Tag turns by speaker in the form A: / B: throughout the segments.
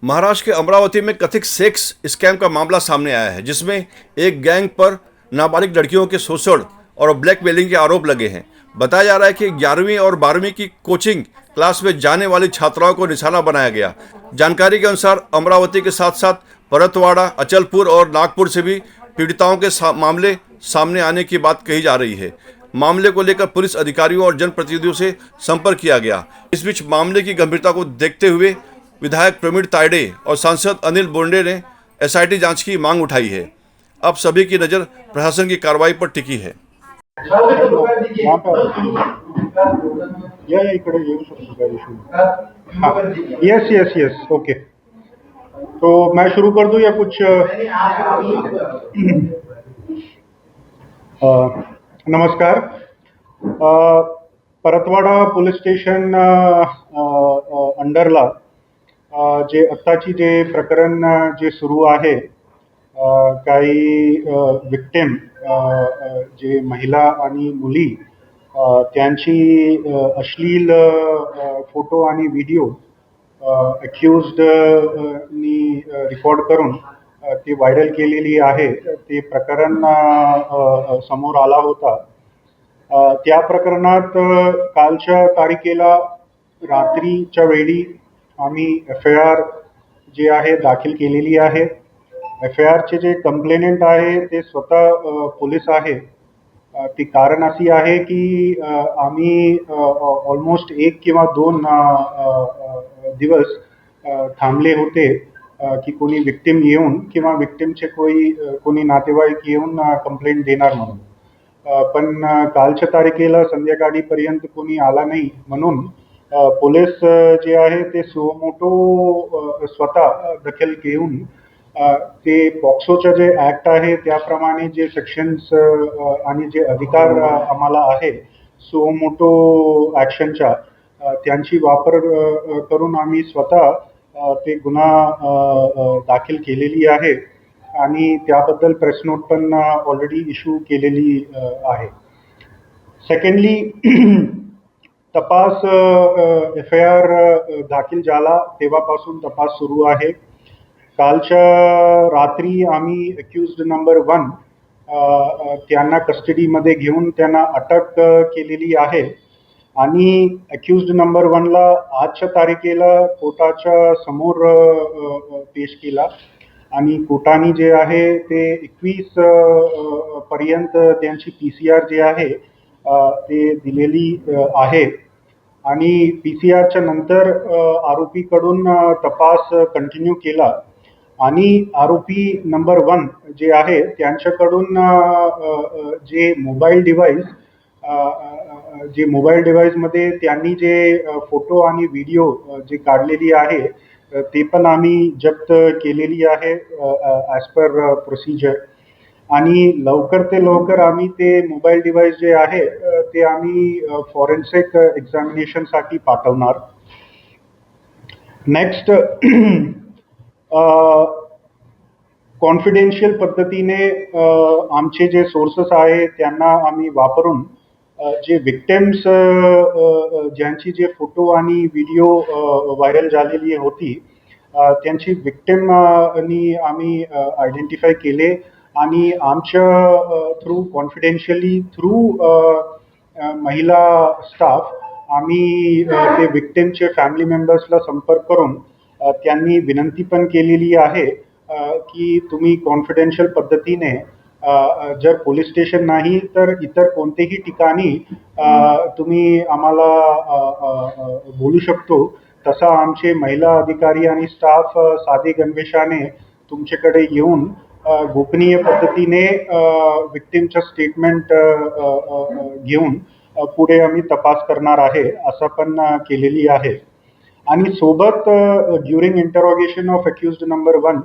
A: महाराष्ट्र के अमरावती में कथित sex scam का मामला सामने आया है, जिसमें एक गैंग पर नाबालिग लड़कियों के शोषण और ब्लैकमेलिंग के आरोप लगे हैं। बताया जा रहा है कि 11वीं और 12वीं की कोचिंग क्लास में जाने वाली छात्राओं को निशाना बनाया गया। जानकारी के अनुसार अमरावती के साथ साथ परतवाड़ा, अचलपुर और नागपुर से भी पीड़िताओं के मामले सामने आने की बात कही जा रही है। मामले को लेकर पुलिस अधिकारियों और जनप्रतिनिधियों से संपर्क किया गया। इस बीच मामले की गंभीरता को देखते हुए विधायक प्रवीण तायडे और सांसद अनिल बोंडे ने एसआईटी जांच की मांग उठाई है। अब सभी की नज़र प्रशासन की कार्रवाई पर टिकी है।
B: यहाँ पे या इकडे येऊ शकतो काय इशू? हाँ, यस यस यस ओके। तो मैं शुरू कर दूं या कुछ? नमस्कार। परतवाडा पोलीस स्टेशन अंडरला जे आत्ताची जे प्रकरण जे सुरू आहे, काही विक्टिम जे महिला आणि मुली त्यांची अश्लील फोटो आणि व्हिडिओ अक्यूज्ड नी रेकॉर्ड करून ते व्हायरल केलेली आहे। ते प्रकरण समोर आला होता। त्या प्रकरणात कालच्या तारखेला रात्रीच्या वेळी आम्ही एफ-आय-आर जे आहे दाखल केलेली आहे। एफ-आय-आरचे जे कंप्लेनेंट आहे ते स्वतः पोलीस आहे। ती कारण अशी आहे की आम्ही ऑलमोस्ट 1 किंवा 2 दिवस थांबले होते की कोणी विक्टिम येऊन किंवा विक्टिमचे कोणी नातेवाईक येऊन कंप्लेंट देणार म्हणून। पण कालच्या तारखेला संध्याकाळपर्यंत कोणी आला नाही, म्हणून पोलीस जे आहे ते सुमोटो स्वतः दखल घेऊन ते पॉक्सोचं जे ऍक्ट आहे त्याप्रमाणे जे सेक्शन्स आणि जे अधिकार आम्हाला आहे सुमोटो ऍक्शनच्या, त्यांची वापर करून आम्ही स्वतः ते गुन्हा दाखल केलेली आहे आणि त्याबद्दल प्रेस नोट पण ऑलरेडी इश्यू केलेली आहे। सेकंडली, तपास एफ-आय-आर दाखल झाला तेव्हापासून तपास सुरू आहे। कालच्या रात्री आम्ही अक्यूज्ड नंबर 1 त्यांना कस्टडीमध्ये घेऊन त्यांना अटक केलेली आहे आणि अक्यूज्ड नंबर 1ला आजच्या तारखेला कोर्टाच्या समोर पेश केला आणि कोर्टाने जे आहे ते 21 पर्यंत त्यांची PCR जे आहे ते दिलेली आहे आणि PCR नंतर आरोपीकडून तपास कंटिन्यू केला आणि आरोपी नंबर 1 जे आहे त्यांच्याकडून जे मोबाईल डिव्हाइसमध्ये त्यांनी जे फोटो आणि व्हिडिओ जे काढलेली आहे ते पण आम्ही जप्त केलेली आहे ॲज पर प्रोसिजर। आणि लवकर ते लवकर आम्ही ते मोबाईल डिव्हाइस जे आहे ते आम्ही फॉरेन्सिक एक्झामिनेशनसाठी पाठवणार। नेक्स्ट, कॉन्फिडेन्शियल पद्धतीने आमचे जे सोर्सेस आहे त्यांना आम्ही वापरून जे विक्टिम्स ज्यांची जे फोटो आणि व्हिडिओ व्हायरल झालेली होती त्यांची विक्टिमनी आम्ही आयडेंटिफाय केले आणि आमच्या थ्रू कॉन्फिडेन्शियली थ्रू महिला स्टाफ आम्ही ते विक्टिमचे फॅमिली मेंबर्सला संपर्क करून त्यांनी विनंती पण केलेली आहे की तुम्ही कॉन्फिडेन्शियल पद्धतीने जर पोलीस स्टेशन नाही तर इतर कोणतेही ठिकाणी तुम्ही आम्हाला बोलू शकतो। तसा आमचे महिला अधिकारी आणि स्टाफ साधे गणवेशाने तुमच्याकडे येऊन गोपनीय पद्धतीने विक्टिमचं स्टेटमेंट घेऊन पुढे आम्ही तपास करणार आहे असं पण केलेली आहे। आणि सोबत during interrogation of accused number 1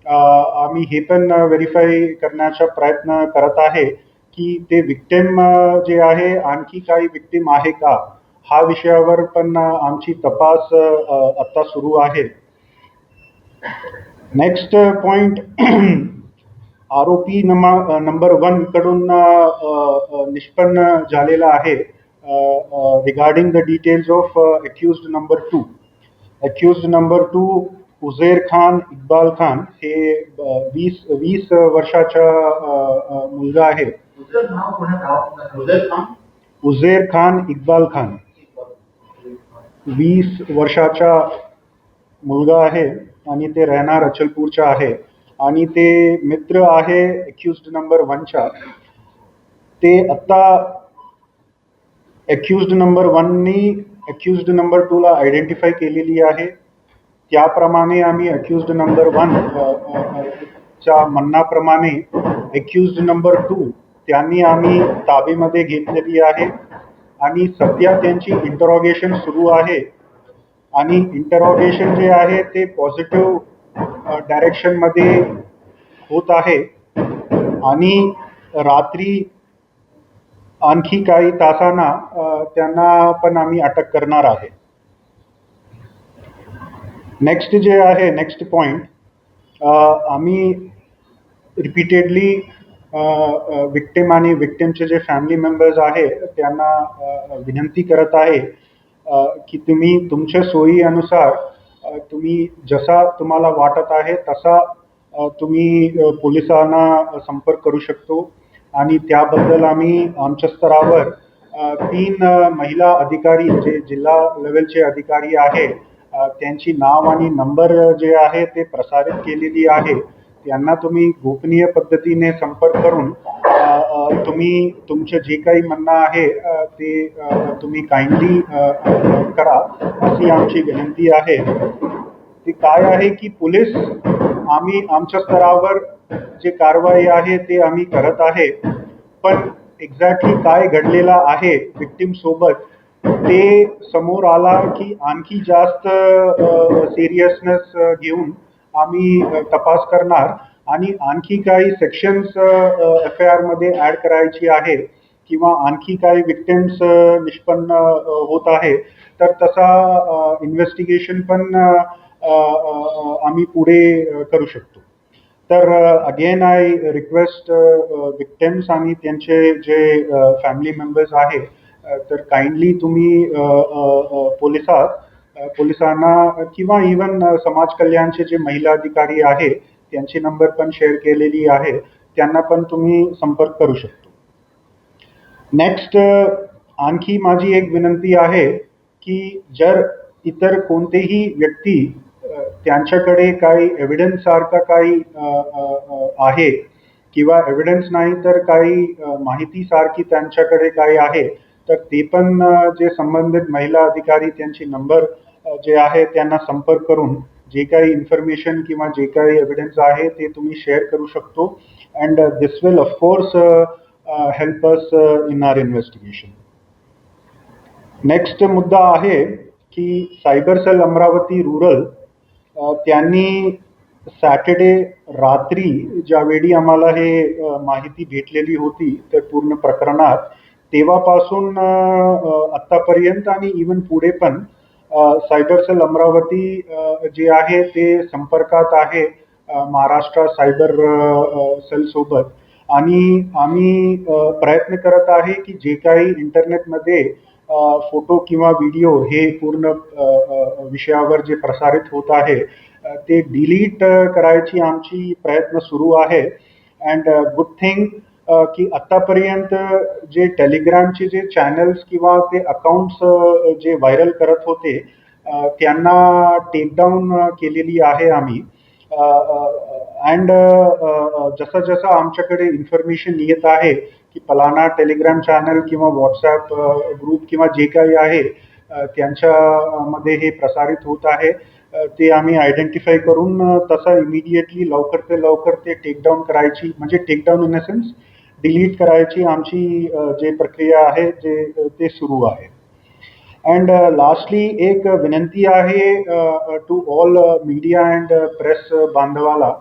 B: आम्ही हे पण व्हेरीफाय करण्याचा प्रयत्न करत आहे की ते विक्टिम जे आहे आणखी काही विक्टिम आहे का, हा विषयावर पण आमची तपास आता सुरू आहे। नेक्स्ट पॉइंट, आरोपी नंबर 1 कडून निष्पन्न झालेला आहे regarding the details of accused number 2। Accused number 2 Uzair Khan Iqbal Khan हे 20 वर्षाचा मुलगा आहे. उझैर खान इक्बाल खान 20 वर्षाचा मुलगा आहे आणि ते राहणार अचलपूरचा आहे आणि ते मित्र आहे अक्युज्ड नंबर 1चा. ते आता accused number 1नी accused number 2ला identify केलेली आहे. त्याप्रमाणे आम्ही अक्युज्ड नंबर 1 च्या म्हणण्याप्रमाणे अक्युज्ड नंबर 2 त्यांनी आम्ही ताब्यामध्ये घेतलेली आहे आणि सध्या त्यांची इंटरोगेशन सुरू आहे आणि इंटरोगेशन जे आहे ते पॉझिटिव्ह डायरेक्शनमध्ये होत आहे आणि रात्री आणखी काही तासांना त्यांना पण आम्ही अटक करणार आहे. नेक्स्ट जे आहे, नेक्स्ट पॉइंट, आम्ही रिपीटेडली विक्टिम आणि विक्टिमचे जे फॅमिली मेंबर्स आहे त्यांना विनंती करत आहे की तुम्ही तुमच्या सोयीनुसार तुम्ही जसा तुम्हाला वाटत आहे तसा तुम्ही पोलिसांना संपर्क करू शकतो आणि त्याबद्दल आम्ही आमच्या स्तरावर 3 महिला अधिकारी जे जिल्हा लेवलचे अधिकारी आहे त्यांची नाव आणि नंबर जे आहे ते प्रसारित केलेली आहे. त्यांना तुम्ही गोपनीय पद्धतीने संपर्क करून तुम्ही तुमचं जे काही म्हणणं आहे ते तुम्ही काइंडली करा अशी आमची विनंती आहे. ते काय आहे की पोलीस आम्ही आमच्या स्तरावर जे कारवाई आहे ते आम्ही करत आहे, पण एक्झॅक्टली काय घडलेलं आहे विक्टिम सोबत ते समोर आला की आणखी जास्त सिरियसनेस घेऊन आम्ही तपास करणार आणि आणखी काही सेक्शन्स FIR मध्ये ऍड करायची आहे किंवा आणखी काही विक्टिम्स निष्पन्न होत आहे तर तसा इन्व्हेस्टिगेशन पण आम्ही पुढे करू शकतो. तर अगेन आय रिक्वेस्ट विक्टिम्स आणि त्यांचे जे फॅमिली मेंबर्स आहे तर काइंडली तुम्ही पोलिसांना किंवा इवन समाज कल्याणचे जे महिला अधिकारी आहे त्यांचे नंबर पण शेअर केलेली आहे, त्यांना पण तुम्ही संपर्क करू शकतो. नेक्स्ट आणखी माझी एक विनंती आहे की जर इतर कोणतेही व्यक्ती त्यांच्याकडे काही एव्हिडन्स सारखा काही आहे किंवा एव्हिडन्स नाही तर काही माहिती सारखी त्यांच्याकडे काही आहे तर ते पण जे संबंधित महिला अधिकारी त्यांचे नंबर जे आहे त्यांना संपर्क करून जे काही इन्फॉर्मेशन किंवा जे काही एव्हिडन्स आहे ते तुम्ही शेअर करू शकतो and this will of course help us in our investigation. Next मुद्दा आहे की सायबर सेल अमरावती रूरल त्यांनी सॅटर्डे रात्री ज्यावेळी आम्हाला हे माहिती भेटलेली होती तर पूर्ण प्रकरणात तेव्हापासून आत्तापर्यंत आणि इवन पुढे पण सायबर सेल अमरावती जे आहे ते संपर्कात आहे महाराष्ट्र सायबर सेल सोबत आणि आम्ही प्रयत्न करत आहे की जे काही इंटरनेटमध्ये फोटो किंवा व्हिडिओ हे पूर्ण विषयावर जे प्रसारित होत आहे ते डिलीट करायची आमची प्रयत्न सुरू आहे. अँड गुड थिंग की आतापर्यंत जे टेलिग्रामचे जे चॅनल्स किंवा ते अकाउंट्स जे व्हायरल करत होते त्यांना टेकडाऊन केलेली आहे आम्ही. अँड जसं जसं आमच्याकडे इन्फॉर्मेशन येत आहे की फलाना टेलिग्राम चॅनल किंवा व्हॉट्सॲप ग्रुप किंवा जे काही आहे त्यांच्यामध्ये हे प्रसारित होत आहे ते आम्ही आयडेंटिफाय करून तसं इमिडिएटली लवकर ते लवकर ते टेकडाऊन करायची म्हणजे टेकडाऊन इन द सेन्स डिलीट करायची आमची जे प्रक्रिया आहे जे ते सुरू आहे. अँड लास्टली एक विनंती आहे to all media and press बांधवाला.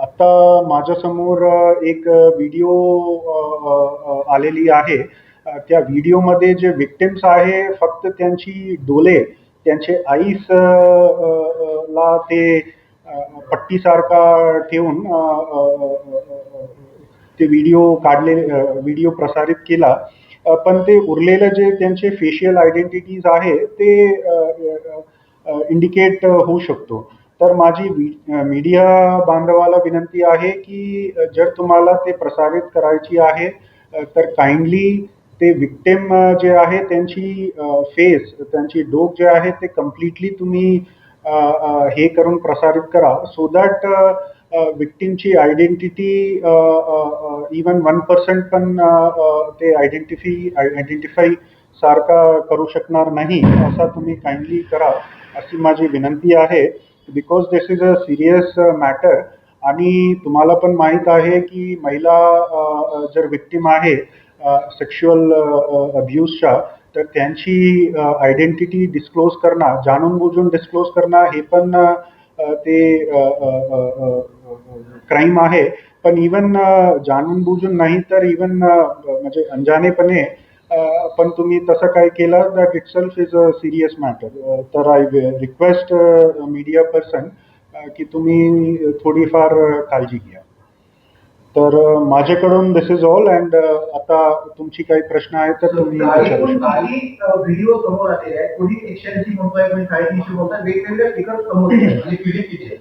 B: आता माझ्यासमोर एक व्हिडिओ आलेली आहे. त्या व्हिडिओमध्ये जे विक्टिम्स आहे फक्त त्यांची डोळे त्यांचे आईस ला ते पट्टीसारखा ठेवून ते व्हिडिओ प्रसारित केला, पण ते उरलेलं जे त्यांचे फेशियल आयडेंटिटीज आहे ते इंडिकेट होऊ शकतो. तर माझी मीडिया बांधवाला विनंती आहे की जर तुम्हाला ते प्रसारित करायची आहे तर काइंडली ते विक्टिम जे आहे त्यांची फेस, त्यांची डोक जे आहे ते कम्प्लिटली तुम्ही हे करून प्रसारित करा, सो दॅट विक्टिमची आयडेंटिटी इवन 1% पण ते आयडेंटिफाय सारखा करू शकणार नाही, असा तुम्ही काइंडली करा अशी माझी विनंती आहे. Because this is a serious matter आणि तुम्हाला पण माहीत आहे की महिला जर विक्टिम आहे सेक्शुअल अब्यूजच्या, तर त्यांची आयडेंटिटी डिस्क्लोज करणं, जाणून बुजून डिस्क्लोज करणं हे पण ते क्राईम आहे. पण इवन जाणून बुजून नाही तर इवन म्हणजे अंजानेपणे पण तुम्ही तसं काय केलं that it self is a serious matter. तर आय रिक्वेस्ट मीडिया पर्सन की तुम्ही थोडीफार काळजी घ्या. तर माझ्याकडून दिस इज ऑल अँड आता तुमची काही प्रश्न आहेत तर तुम्ही विचारू शकता.
C: काही व्हिडिओ समोर आलेले आहेत, कोणी 180 म्हणतोय, कोणी 350 म्हणतोय, वेगवेगळे फिगर समोर येतात आणि फिलिप किती आहे.